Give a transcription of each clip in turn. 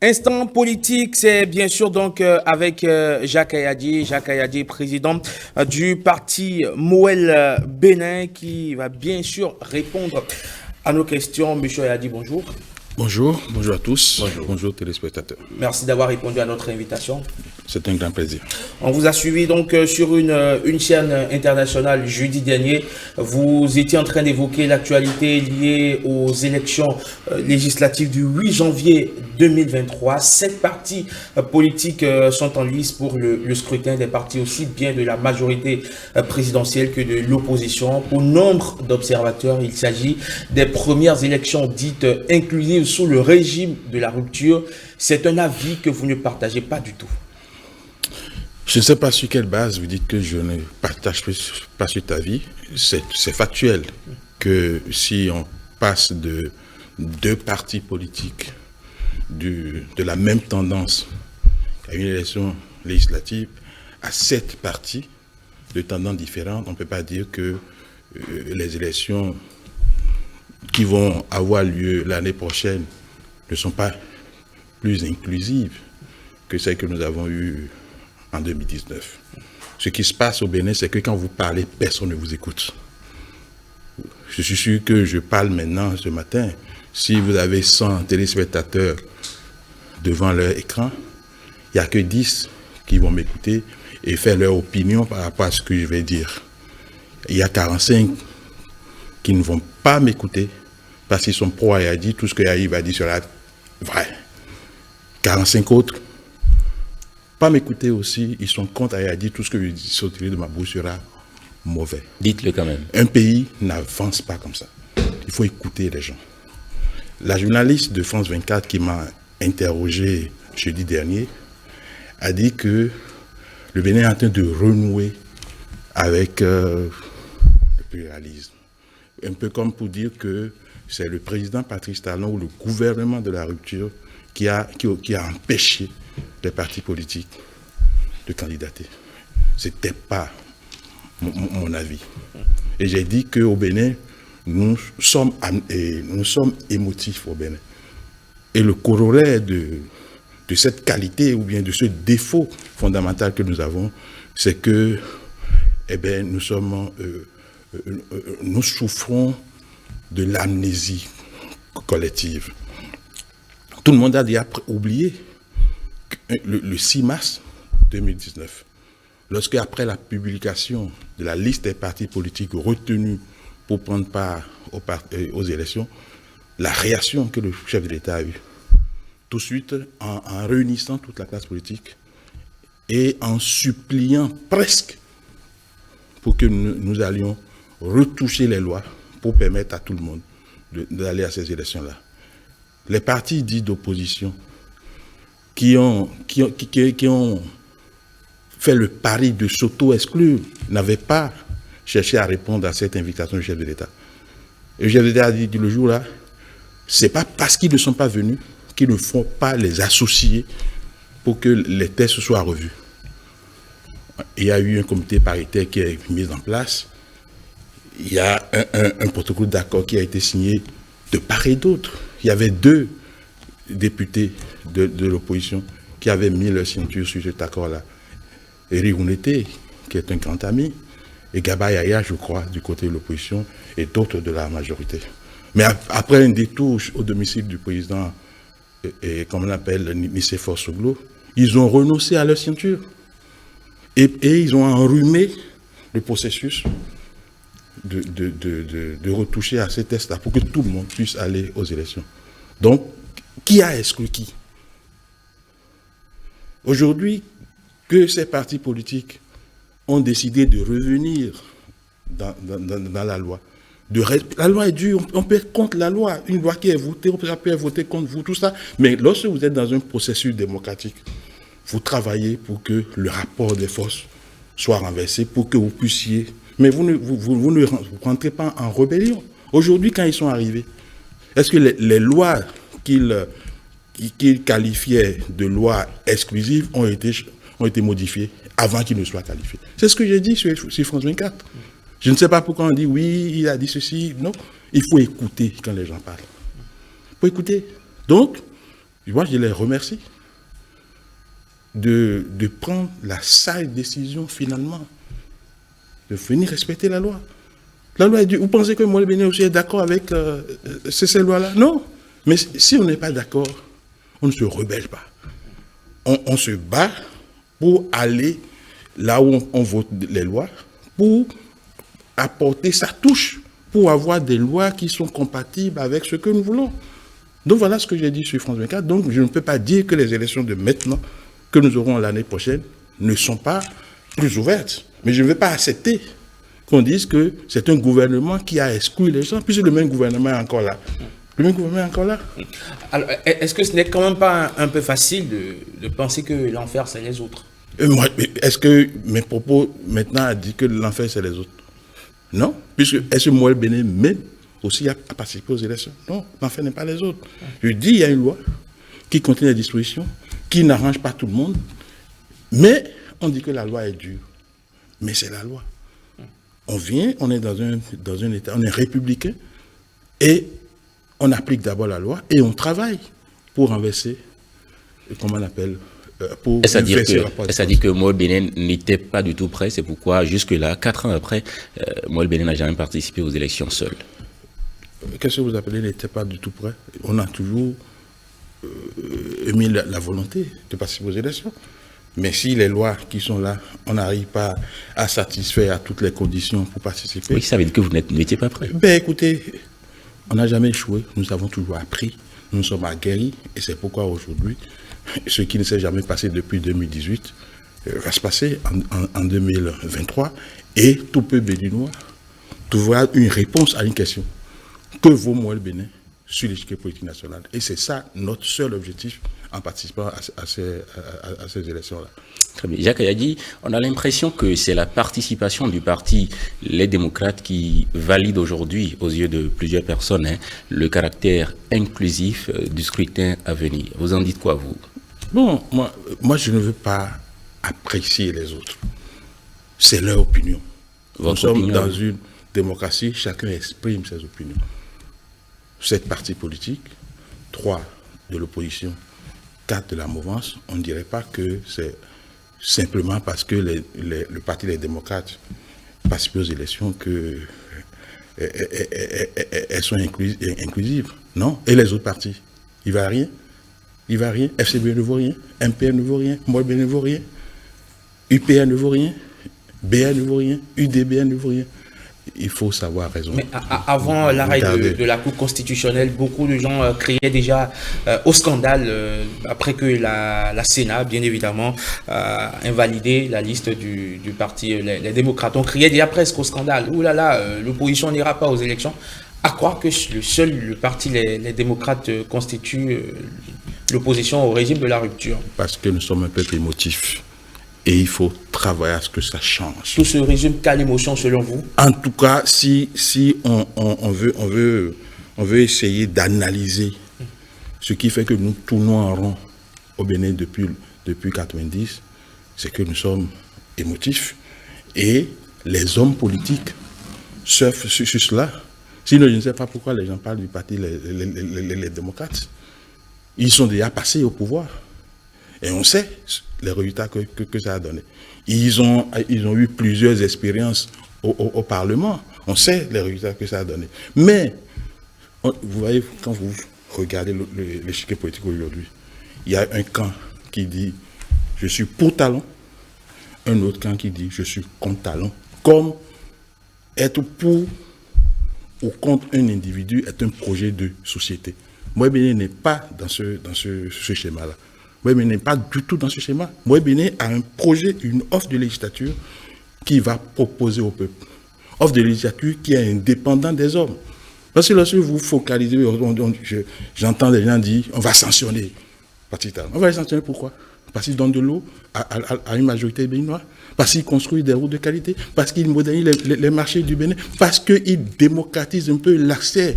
Instant politique, c'est bien sûr donc avec Jacques Ayadi, président du parti Moël Bénin, qui va bien sûr répondre à nos questions. Monsieur Ayadi, bonjour. Bonjour à tous. Bonjour téléspectateurs. Merci d'avoir répondu à notre invitation. C'est un grand plaisir. On vous a suivi donc sur une chaîne internationale jeudi dernier. Vous étiez en train d'évoquer l'actualité liée aux élections législatives du 8 janvier 2023. 7 partis politiques sont en lice pour le scrutin des partis aussi bien de la majorité présidentielle que de l'opposition. Pour nombre d'observateurs, il s'agit des premières élections dites inclusives sous le régime de la rupture. C'est un avis que vous ne partagez pas du tout. Je ne sais pas sur quelle base vous dites que je ne partage pas cet avis. C'est factuel que si on passe de 2 partis politiques de la même tendance à une élection législative à 7 partis de tendances différentes, on ne peut pas dire que les élections qui vont avoir lieu l'année prochaine ne sont pas plus inclusives que celles que nous avons eues en 2019. Ce qui se passe au Bénin, c'est que quand vous parlez, personne ne vous écoute. Je suis sûr que je parle maintenant ce matin. Si vous avez 100 téléspectateurs devant leur écran, il n'y a que 10 qui vont m'écouter et faire leur opinion par rapport à ce que je vais dire. Il y a 45 qui ne vont pas m'écouter parce qu'ils sont pro Ayadi, tout ce que Ayadi va dire sera vrai. 45 autres pas m'écouter aussi, ils sont contre Ayadi, tout ce que je dis sortir de ma bouche sera mauvais. Dites-le quand même. Un pays n'avance pas comme ça. Il faut écouter les gens. La journaliste de France 24 qui m'a interrogé jeudi dernier a dit que le Bénin est en train de renouer avec le pluralisme. Un peu comme pour dire que c'est le président Patrice Talon ou le gouvernement de la rupture qui a empêché les partis politiques de candidater. Ce n'était pas mon avis. Et j'ai dit qu'au Bénin, nous sommes émotifs au Bénin. Et le corollaire de cette qualité ou bien de ce défaut fondamental que nous avons, c'est que nous souffrons de l'amnésie collective. Tout le monde a déjà oublié le 6 mars 2019, lorsque après la publication de la liste des partis politiques retenus pour prendre part aux élections, la réaction que le chef de l'État a eue, tout de suite en réunissant toute la classe politique et en suppliant presque pour que nous allions retoucher les lois pour permettre à tout le monde d'aller à ces élections-là. Les partis dits d'opposition qui ont fait le pari de s'auto-exclure n'avaient pas cherché à répondre à cette invitation du chef de l'État. Et le chef de l'État a dit le jour-là, c'est pas parce qu'ils ne sont pas venus qu'ils ne font pas les associer pour que les tests soient revus. Il y a eu un comité paritaire qui est mis en place. Il y a un protocole d'accord qui a été signé de part et d'autre. Il y avait 2 députés de l'opposition qui avaient mis leur signature sur cet accord-là. Éric Ounete, qui est un grand ami, et Gaba Yaya, je crois, du côté de l'opposition, et d'autres de la majorité. Mais après un détour au domicile du président, comme on l'appelle, Nicéphore Soglo, ils ont renoncé à leur signature. Et ils ont enrhumé le processus de retoucher à ces tests-là pour que tout le monde puisse aller aux élections. Donc, qui a exclu qui? Aujourd'hui, que ces partis politiques ont décidé de revenir dans la loi. La loi est dure, on peut être contre la loi. Une loi qui est votée, on peut voter contre vous, tout ça. Mais lorsque vous êtes dans un processus démocratique, vous travaillez pour que le rapport des forces soit renversé, pour que vous puissiez... Mais vous ne rentrez pas en rébellion. Aujourd'hui, quand ils sont arrivés, est-ce que les lois qu'ils qualifiaient de lois exclusives ont été modifiées avant qu'ils ne soient qualifiés? C'est ce que j'ai dit sur France 24. Je ne sais pas pourquoi on dit oui, il a dit ceci. Non, il faut écouter quand les gens parlent. Il faut écouter. Donc, Moi, je les remercie de prendre la sage décision finalement, de venir respecter la loi. La loi est due. Vous pensez que Moël Béné aussi est d'accord avec ces lois-là? Non. Mais si on n'est pas d'accord, on ne se rebelle pas. On se bat pour aller là où on vote les lois, pour apporter sa touche, pour avoir des lois qui sont compatibles avec ce que nous voulons. Donc voilà ce que j'ai dit sur France 24. Donc je ne peux pas dire que les élections de maintenant, que nous aurons l'année prochaine, ne sont pas plus ouvertes. Mais je ne vais pas accepter qu'on dise que c'est un gouvernement qui a exclu les gens, puisque le même gouvernement est encore là. Le même gouvernement est encore là. Alors, est-ce que ce n'est quand même pas un peu facile de penser que l'enfer, c'est les autres? Est-ce que mes propos maintenant a dit que l'enfer, c'est les autres? Non. Puisque est-ce que Moël Béné même aussi a participé aux élections? Non, l'enfer n'est pas les autres. Je dis, il y a une loi qui contient des dispositions, qui n'arrange pas tout le monde, mais on dit que la loi est dure. Mais c'est la loi. On vient, on est dans un État, on est républicain, et on applique d'abord la loi, et on travaille pour renverser, comment on appelle, pour Est-ce à dire que Moël Béné n'était pas du tout prêt? C'est pourquoi, jusque-là, 4 ans après, Moël Béné n'a jamais participé aux élections seul. Qu'est-ce que vous appelez n'était pas du tout prêt? On a toujours émis la volonté de participer aux élections. Mais si les lois qui sont là, on n'arrive pas à satisfaire à toutes les conditions pour participer... Oui, ça veut dire que vous n'étiez pas prêt. Ben écoutez, on n'a jamais échoué, nous avons toujours appris, nous sommes aguerris, et c'est pourquoi aujourd'hui, ce qui ne s'est jamais passé depuis 2018 va se passer en 2023, et tout peuple béninois trouvera une réponse à une question. Que vaut Moël Béné sur l'échiquier politique national? Et c'est ça notre seul objectif en participant à ces élections-là. Très bien. Jacques Ayadi, on a l'impression que c'est la participation du parti Les Démocrates qui valide aujourd'hui, aux yeux de plusieurs personnes, le caractère inclusif du scrutin à venir. Vous en dites quoi, vous? Bon, moi je ne veux pas apprécier les autres. C'est leur opinion. Nous sommes dans une démocratie, chacun exprime ses opinions. 7 partis politiques, 3 de l'opposition, 4 de la mouvance, on ne dirait pas que c'est simplement parce que le parti des démocrates participe aux élections qu'elles sont inclusives. Non. Et les autres partis, il ne va rien. Il ne va rien. FCB ne vaut rien. MPR ne vaut rien. Moël Béné ne vaut rien. UPR ne vaut rien. BA ne vaut rien. UDBN ne vaut rien. Il faut savoir raison. Mais avant l'arrêt de la Cour constitutionnelle, beaucoup de gens criaient déjà au scandale après que la Sénat, bien évidemment, a invalidé la liste du parti les démocrates. On criait déjà presque au scandale. Ouh là là, l'opposition n'ira pas aux élections. À croire que le parti les démocrates constitue l'opposition au régime de la rupture. Parce que nous sommes un peuple émotif. Et il faut travailler à ce que ça change. Tout se résume qu'à l'émotion, selon vous? En tout cas, si on veut essayer d'analyser ce qui fait que nous tournons en rond au Bénin depuis 90, c'est que nous sommes émotifs. Et les hommes politiques surfent sur cela. Sinon, je ne sais pas pourquoi les gens parlent du parti les démocrates. Ils sont déjà passés au pouvoir. Et on sait les résultats que ça a donné. Ils ont eu plusieurs expériences au Parlement. On sait les résultats que ça a donné. Mais, vous voyez, quand vous regardez l'échiquier politique aujourd'hui, il y a un camp qui dit « je suis pour Talon », un autre camp qui dit « je suis contre Talon ». Comme être pour ou contre un individu est un projet de société. Moël Béné n'est pas dans ce schéma-là. Moël Béné n'est pas du tout dans ce schéma. Moël Béné a un projet, une offre de législature qui va proposer au peuple. Offre de législature qui est indépendante des hommes. Parce que lorsque vous focalisez, j'entends des gens dire on va sanctionner. On va les sanctionner pourquoi? Parce qu'ils donnent de l'eau à une majorité béninoise, parce qu'ils construisent des routes de qualité, parce qu'ils modernisent les marchés du Bénin, parce qu'ils démocratisent un peu l'accès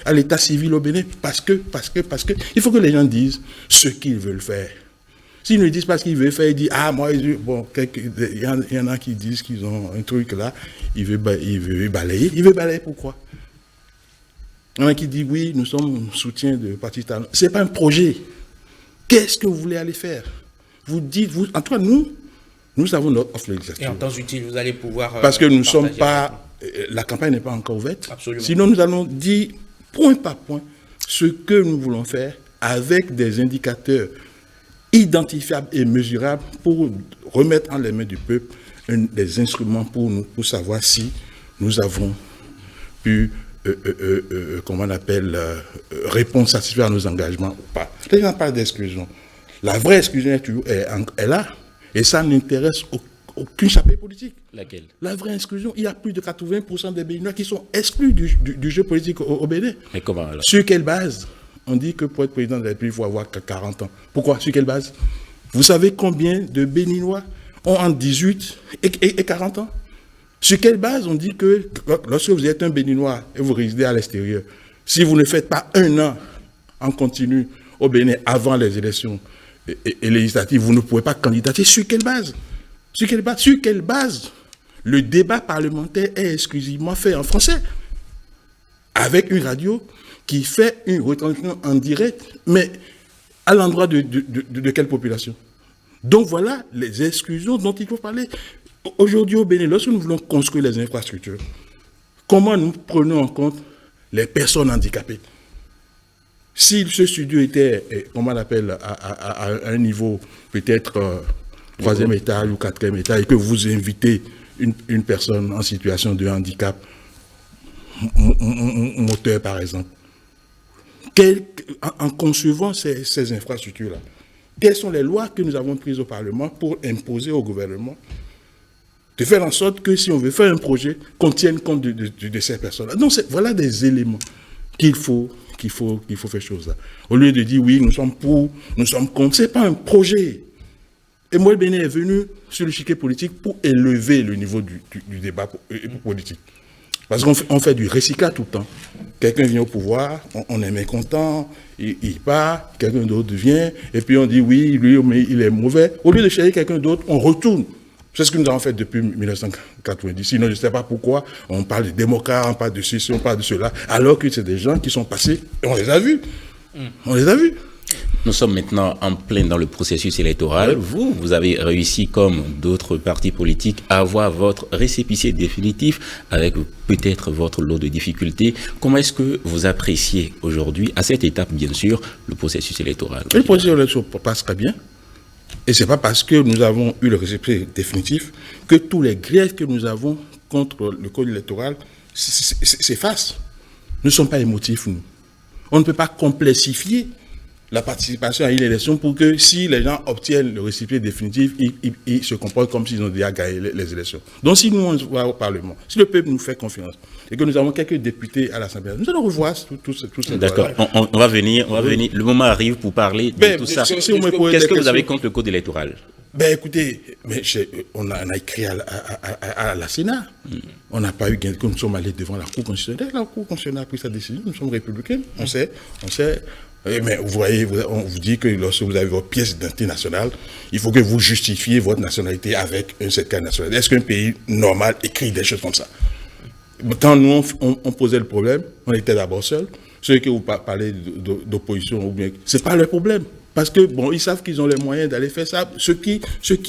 à l'état civil au Bénin, parce que, il faut que les gens disent ce qu'ils veulent faire. S'ils ne disent pas ce qu'ils veulent faire, ils disent, ah, moi, bon, il y en a qui disent qu'ils ont un truc là, il veut balayer. Il veut balayer pourquoi? Il y en a qui disent oui, nous sommes soutien de parti talent. Ce n'est pas un projet. Qu'est-ce que vous voulez aller faire? Vous dites, en tout cas, nous avons notre offre législative. Et en temps utile, vous allez pouvoir. Parce que nous ne sommes pas. La campagne n'est pas encore ouverte. Absolument. Sinon, nous allons dire point par point ce que nous voulons faire avec des indicateurs identifiables et mesurables pour remettre en les mains du peuple des instruments pour savoir si nous avons pu, comment on appelle, répondre, satisfaire à nos engagements ou pas. Les gens parlent d'exclusion. La vraie exclusion est là. Et ça n'intéresse aucune chapeau politique. Laquelle? La vraie exclusion. Il y a plus de 80% des Béninois qui sont exclus du jeu politique au Bénin. Mais comment alors? Sur quelle base? On dit que pour être président de la République, il faut avoir 40 ans. Pourquoi? Sur quelle base? Vous savez combien de Béninois ont entre 18 et 40 ans? Sur quelle base on dit que lorsque vous êtes un Béninois et vous résidez à l'extérieur, si vous ne faites pas 1 an en continu au Bénin avant les élections et législatives, vous ne pouvez pas candidater? Sur quelle base? Sur quelle base? Sur quelle base? Le débat parlementaire est exclusivement fait en français, avec une radio qui fait une retransmission en direct, mais à l'endroit de quelle population? Donc voilà les exclusions dont il faut parler. Aujourd'hui au Bénin, lorsque nous voulons construire les infrastructures, comment nous prenons en compte les personnes handicapées? Si ce studio était, comment on appelle, à un niveau peut-être 3e étage ou 4e étage, et que vous invitez une personne en situation de handicap moteur par exemple, en concevant ces infrastructures-là, quelles sont les lois que nous avons prises au Parlement pour imposer au gouvernement de faire en sorte que si on veut faire un projet, qu'on tienne compte de ces personnes-là? Donc voilà des éléments qu'il faut faire chose là. Au lieu de dire oui, nous sommes pour, nous sommes contre, ce n'est pas un projet. Et moi, le Bénin est venu sur le chiquet politique pour élever le niveau du débat politique. Parce qu'on fait du recyclage tout le temps. Quelqu'un vient au pouvoir, on est mécontent, il part, quelqu'un d'autre vient, et puis on dit oui, lui, mais il est mauvais. Au lieu de chercher quelqu'un d'autre, on retourne. C'est ce que nous avons fait depuis 1990. Sinon, je ne sais pas pourquoi on parle de démocrates, on parle de ceci, on parle de cela, alors que c'est des gens qui sont passés, et on les a vus. On les a vus. Nous sommes maintenant en plein dans le processus électoral. Vous avez réussi, comme d'autres partis politiques, à avoir votre récépissé définitif avec peut-être votre lot de difficultés. Comment est-ce que vous appréciez aujourd'hui, à cette étape bien sûr, le processus électoral? Le processus électoral passe très bien. Et ce n'est pas parce que nous avons eu le récépissé définitif que tous les griefs que nous avons contre le code électoral s'effacent. Nous ne sommes pas émotifs, nous. On ne peut pas complexifier la participation à une élection pour que si les gens obtiennent le récépissé définitif, ils se comportent comme s'ils ont déjà gagné les élections. Donc si nous, on va au Parlement, si le peuple nous fait confiance et que nous avons quelques députés à l'Assemblée, nous allons revoir tout ça. D'accord, on va venir. Le moment arrive pour parler de tout ça. Qu'est-ce que vous avez contre le code électoral? Écoutez, on a écrit à la Sénat. On n'a pas eu gain de cause. Nous sommes allés devant la Cour constitutionnelle. La Cour constitutionnelle a pris sa décision. Nous sommes républicains. On sait. Mais vous voyez, on vous dit que lorsque vous avez votre pièce d'identité nationale, il faut que vous justifiez votre nationalité avec un certificat de nationalité. Est-ce qu'un pays normal écrit des choses comme ça? Quand nous, on posait le problème, on était d'abord seuls. Ceux que vous parlez d'opposition, ou bien, c'est pas leur problème. Parce que, ils savent qu'ils ont les moyens d'aller faire ça. Ce qui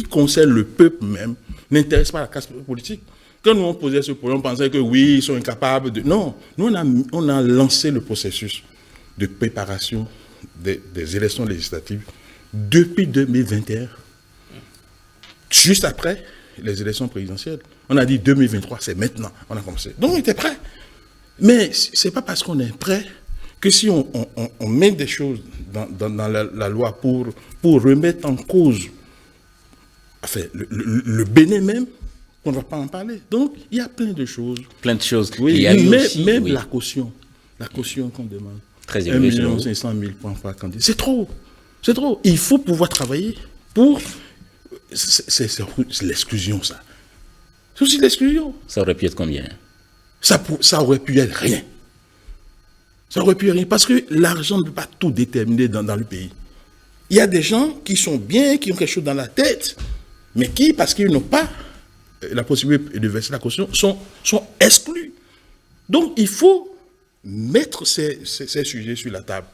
concerne le peuple même n'intéresse pas la classe politique. Quand nous, on posait ce problème, on pensait que oui, ils sont incapables de... Non, nous, on a lancé le processus de préparation des élections législatives depuis 2021, juste après les élections présidentielles. On a dit 2023, c'est maintenant, on a commencé. Donc on était prêts. Mais ce n'est pas parce qu'on est prêt que si on met des choses dans la loi pour remettre en cause le Bénin même, qu'on ne va pas en parler. Donc il y a plein de choses. Plein de choses. Oui, même la caution qu'on demande. 1 500 000 points par candidat. C'est trop. C'est trop. Il faut pouvoir travailler pour... C'est l'exclusion, ça. C'est aussi l'exclusion. Ça aurait pu être combien? Ça aurait pu être rien. Ça aurait pu être rien. Parce que l'argent ne peut pas tout déterminer dans le pays. Il y a des gens qui sont bien, qui ont quelque chose dans la tête, mais qui, parce qu'ils n'ont pas la possibilité de verser la caution, sont exclus. Donc, il faut mettre ces sujets sur la table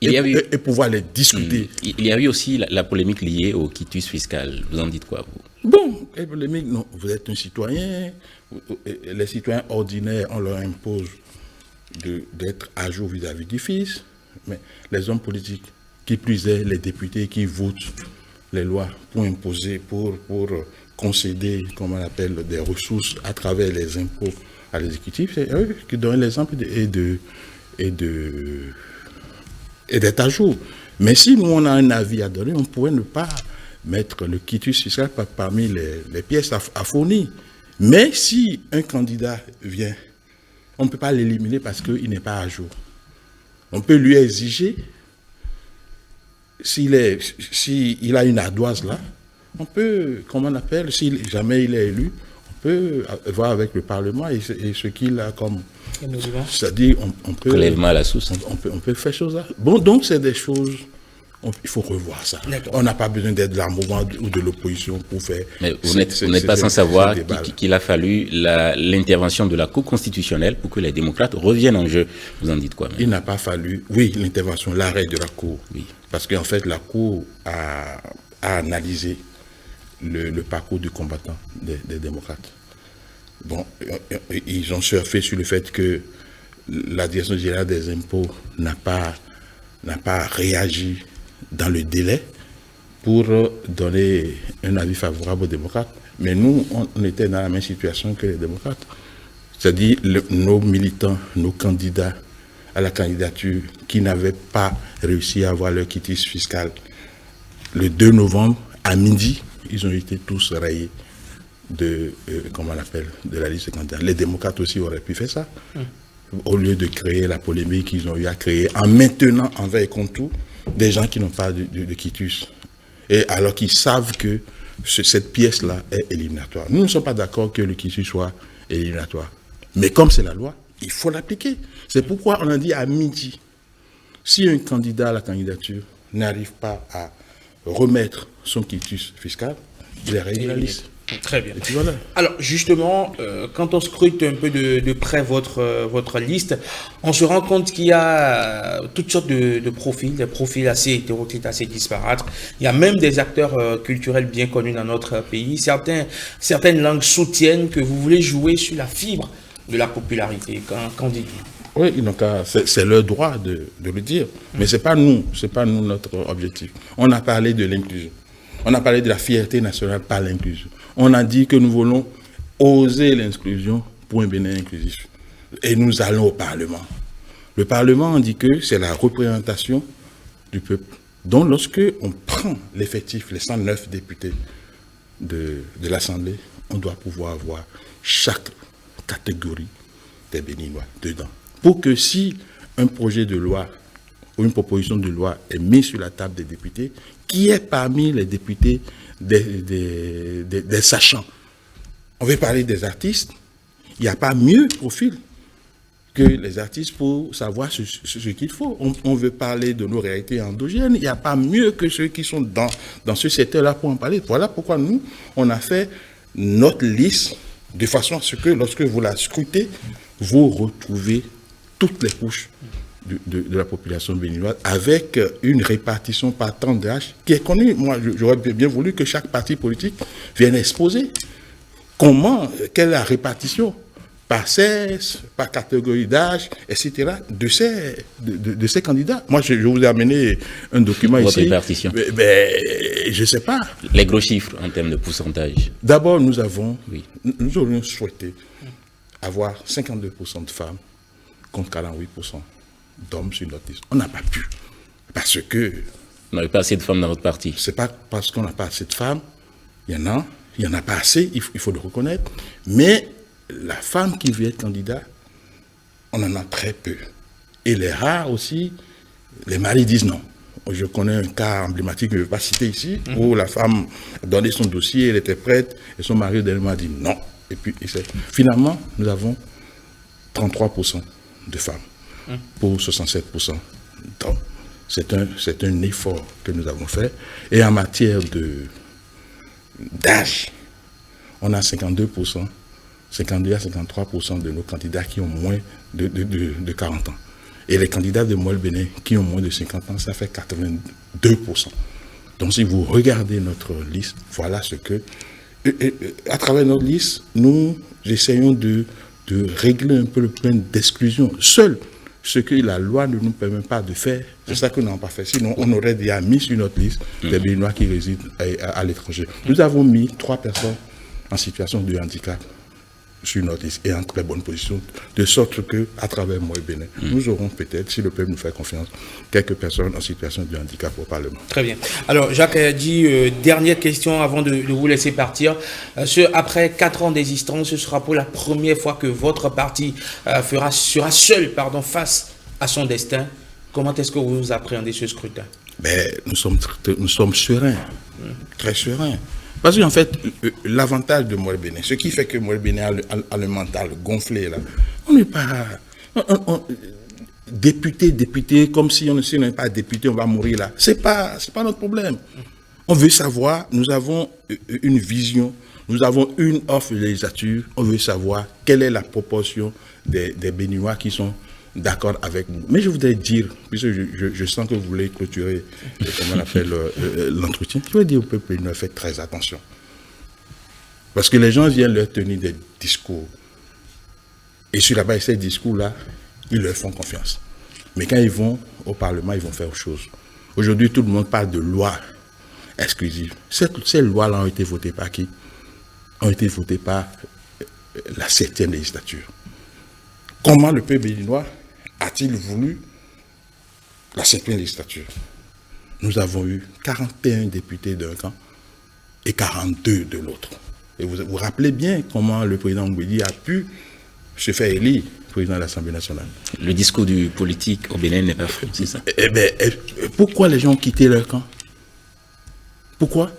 Il y a eu... et pouvoir les discuter. Il y a eu aussi la polémique liée au quitus fiscal. Vous en dites quoi, vous? Bon, les polémiques, non, vous êtes un citoyen, les citoyens ordinaires, on leur impose d'être à jour vis-à-vis du fisc, mais les hommes politiques, qui plus est les députés qui votent les lois pour imposer, pour concéder, comme on appelle, des ressources à travers les impôts à l'exécutif, c'est eux qui donnent l'exemple et d'être à jour. Mais si nous, on a un avis à donner, on pourrait ne pas mettre le quitus fiscal parmi les pièces à fournir. Mais si un candidat vient, on ne peut pas l'éliminer parce qu'il n'est pas à jour. On peut lui exiger, s'il a une ardoise là, on peut, comment on appelle, si jamais il est élu, on peut voir avec le Parlement et ce qu'il a comme... C'est-à-dire, on peut... Prélèvement à la source. On peut faire choses là. Bon, donc c'est des choses... il faut revoir ça. On n'a pas besoin d'être de la mouvement ou de l'opposition pour faire... Mais vous n'êtes pas sans savoir qu'il a fallu l'intervention de la Cour constitutionnelle pour que les démocrates reviennent en jeu. Vous en dites quoi? Il n'a pas fallu, oui, l'intervention, l'arrêt de la Cour. Oui. Parce qu'en fait, la Cour a analysé le parcours du combattant des démocrates. Bon, ils ont surfé sur le fait que la Direction générale des impôts n'a pas réagi dans le délai pour donner un avis favorable aux démocrates. Mais nous, on était dans la même situation que les démocrates. C'est-à-dire nos militants, nos candidats à la candidature qui n'avaient pas réussi à avoir leur quitus fiscal. Le 2 novembre, à midi, ils ont été tous rayés de la liste de candidats. Les démocrates aussi auraient pu faire ça. Au lieu de créer la polémique qu'ils ont eu à créer en maintenant envers et contre tout des gens qui n'ont pas de quitus. Et alors qu'ils savent que cette pièce-là est éliminatoire. Nous ne sommes pas d'accord que le quitus soit éliminatoire. Mais comme c'est la loi, il faut l'appliquer. C'est pourquoi on a dit à midi, si un candidat à la candidature n'arrive pas à remettre son quitus fiscal, il est rayé de la liste. Très bien. Voilà. Alors justement, quand on scrute un peu de près votre liste, on se rend compte qu'il y a toutes sortes de profils, des profils assez hétéroclites, assez disparates. Il y a même des acteurs culturels bien connus dans notre pays. Certaines langues soutiennent que vous voulez jouer sur la fibre de la popularité. Qu'en dites-vous? Oui, donc c'est leur droit de le dire. Mais c'est pas nous notre objectif. On a parlé de l'inclusion. On a parlé de la fierté nationale par l'inclusion. On a dit que nous voulons oser l'inclusion pour un Bénin inclusif. Et nous allons au Parlement. Le Parlement, on dit que c'est la représentation du peuple. Donc, lorsque on prend l'effectif, les 109 députés de l'Assemblée, on doit pouvoir avoir chaque catégorie des Béninois dedans. Pour que si un projet de loi ou une proposition de loi est mise sur la table des députés, qui est parmi les députés des sachants. On veut parler des artistes, il n'y a pas mieux profil que les artistes pour savoir ce qu'il faut. On veut parler de nos réalités endogènes, il n'y a pas mieux que ceux qui sont dans ce secteur-là pour en parler. Voilà pourquoi nous, on a fait notre liste de façon à ce que lorsque vous la scrutez, vous retrouvez toutes les couches de la population béninoise avec une répartition par temps d'âge qui est connue. Moi, j'aurais bien voulu que chaque parti politique vienne exposer quelle est la répartition par sexe, par catégorie d'âge, etc. de ces candidats. Moi, je vous ai amené un document ici. Répartition. Je ne sais pas. Les gros chiffres en termes de pourcentage. D'abord, nous aurions souhaité avoir 52% de femmes contre 48% d'hommes sur notre liste. On n'a pas pu. Parce que... On n'avait pas assez de femmes dans votre parti. C'est pas parce qu'on n'a pas assez de femmes. Il y en a pas assez, il faut le reconnaître. Mais la femme qui veut être candidat, on en a très peu. Et les rares aussi, les maris disent non. Je connais un cas emblématique que je ne vais pas citer ici, où la femme a donné son dossier, elle était prête, et son mari a dit non. Et puis, finalement, nous avons 33% de femmes pour 67% d'hommes. C'est un effort que nous avons fait. Et en matière d'âge, on a 52% 53% de nos candidats qui ont moins de 40 ans. Et les candidats de Moelle Bénin qui ont moins de 50 ans, ça fait 82%. Donc si vous regardez notre liste, voilà ce que... à travers notre liste, nous essayons de régler un peu le problème d'exclusion. Seul ce que la loi ne nous permet pas de faire, c'est ça que nous n'avons pas fait. Sinon, on aurait déjà mis sur notre liste des Béninois qui résident à l'étranger. Nous avons mis 3 personnes en situation de handicap sur notre liste et en très bonne position, de sorte que, à travers moi et Bénin, nous aurons peut-être, si le peuple nous fait confiance, quelques personnes en situation de handicap au Parlement. Très bien. Alors, Jacques a dit, dernière question avant de vous laisser partir. Après 4 ans d'existence, ce sera pour la première fois que votre parti sera seul face à son destin. Comment est-ce que vous appréhendez ce scrutin? Nous sommes sereins, très sereins. Parce qu'en fait, l'avantage de Moelle Bénin, ce qui fait que Moelle Bénin a le mental gonflé, là, on n'est pas... député, comme si on n'est pas député, on va mourir là. C'est pas notre problème. On veut savoir, nous avons une vision, nous avons une offre de législature, on veut savoir quelle est la proportion des Béninois qui sont d'accord avec nous. Mais je voudrais dire, puisque je sens que vous voulez clôturer, comment on appelle, l'entretien, je voudrais dire au peuple béninois, faites très attention. Parce que les gens viennent leur tenir des discours. Et sur la base de ces discours-là, ils leur font confiance. Mais quand ils vont au Parlement, ils vont faire autre chose. Aujourd'hui, tout le monde parle de loi exclusive. Ces lois-là ont été votées par qui? Ont été votées par la 7e législature. Comment le peuple béninois a-t-il voulu la 7e législature? Nous avons eu 41 députés d'un camp et 42 de l'autre. Et vous vous rappelez bien comment le président Mbedi a pu se faire élire président de l'Assemblée nationale. Le discours du politique au Bénin n'est pas faux, c'est ça? Pourquoi les gens ont quitté leur camp? Pourquoi?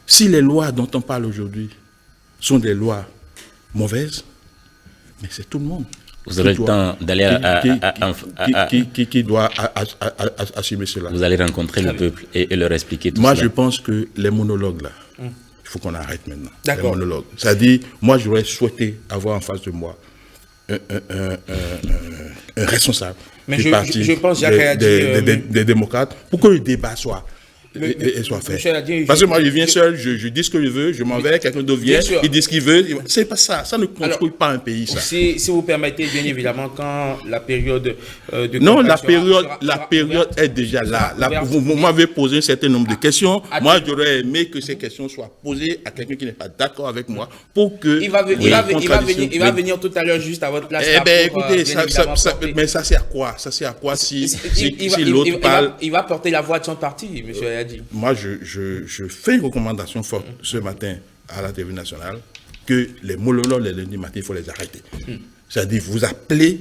Si les lois dont on parle aujourd'hui sont des lois mauvaises, mais c'est tout le monde. Vous aurez le temps d'aller qui doit assumer cela. Vous allez rencontrer le peuple et leur expliquer tout Moi, cela. je pense que les monologues, là, il faut qu'on arrête maintenant. Les monologues. C'est-à-dire, moi, j'aurais souhaité avoir en face de moi un responsable du parti des démocrates pour que le débat soit fait. Parce que moi, je viens seul, je dis ce que je veux, je m'en vais, quelqu'un d'autre vient, il dit ce qu'il veut. C'est pas ça. Ça ne construit pas un pays, ça. Si vous permettez, bien évidemment, quand la période de... Non, la période est déjà là. Vous m'avez posé un certain nombre de questions. Moi, j'aurais aimé que ces questions soient posées à quelqu'un qui n'est pas d'accord avec moi pour que... Il va venir tout à l'heure juste à votre place. Écoutez, mais ça sert à quoi? Ça sert à quoi si l'autre parle... Il va porter la voix de son parti, monsieur. Moi, je fais une recommandation forte ce matin à la TV nationale que les monologues les lundis matin, il faut les arrêter. C'est-à-dire, vous appelez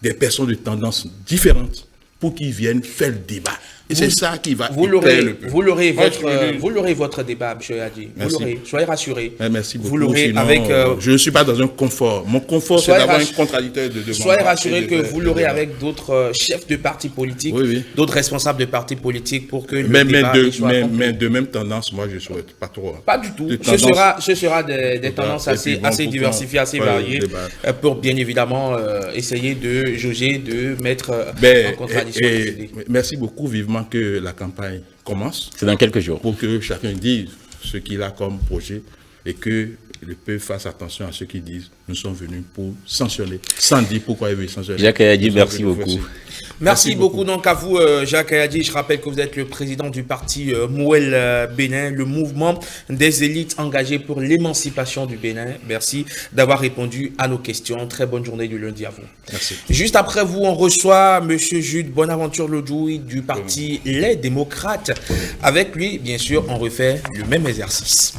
des personnes de tendances différentes pour qu'ils viennent faire le débat. Et c'est ça qui va éclairer le peuple. Vous l'aurez votre débat, M. Yadi. Vous l'aurez. Soyez rassurés. Merci beaucoup. Vous l'aurez sinon, avec... je ne suis pas dans un confort. Mon confort, c'est d'avoir un contradicteur de devant. Soyez rassurés que vous l'aurez avec d'autres chefs de partis politiques, d'autres responsables de partis politiques pour que le débat soit... Mais de même tendance, moi, je ne souhaite pas trop. Pas du tout. Ce sera des tendances assez diversifiées, assez variées, pour bien évidemment essayer de jauger, de mettre en contradiction les idées. Merci beaucoup, vivement que la campagne commence. C'est dans quelques jours. Pour que chacun dise ce qu'il a comme projet et que le peuple fasse attention à ce qu'ils disent. Nous sommes venus pour sanctionner, sans dire pourquoi ils veulent sanctionner. Jacques Ayadi, merci beaucoup. Merci beaucoup donc à vous, Jacques Ayadi. Je rappelle que vous êtes le président du parti Moelle Bénin, le mouvement des élites engagées pour l'émancipation du Bénin. Merci d'avoir répondu à nos questions. Très bonne journée du lundi à vous. Merci. Juste après vous, on reçoit M. Jude Bonaventure Lodjoui du parti Les Démocrates. Avec lui, bien sûr, on refait le même exercice.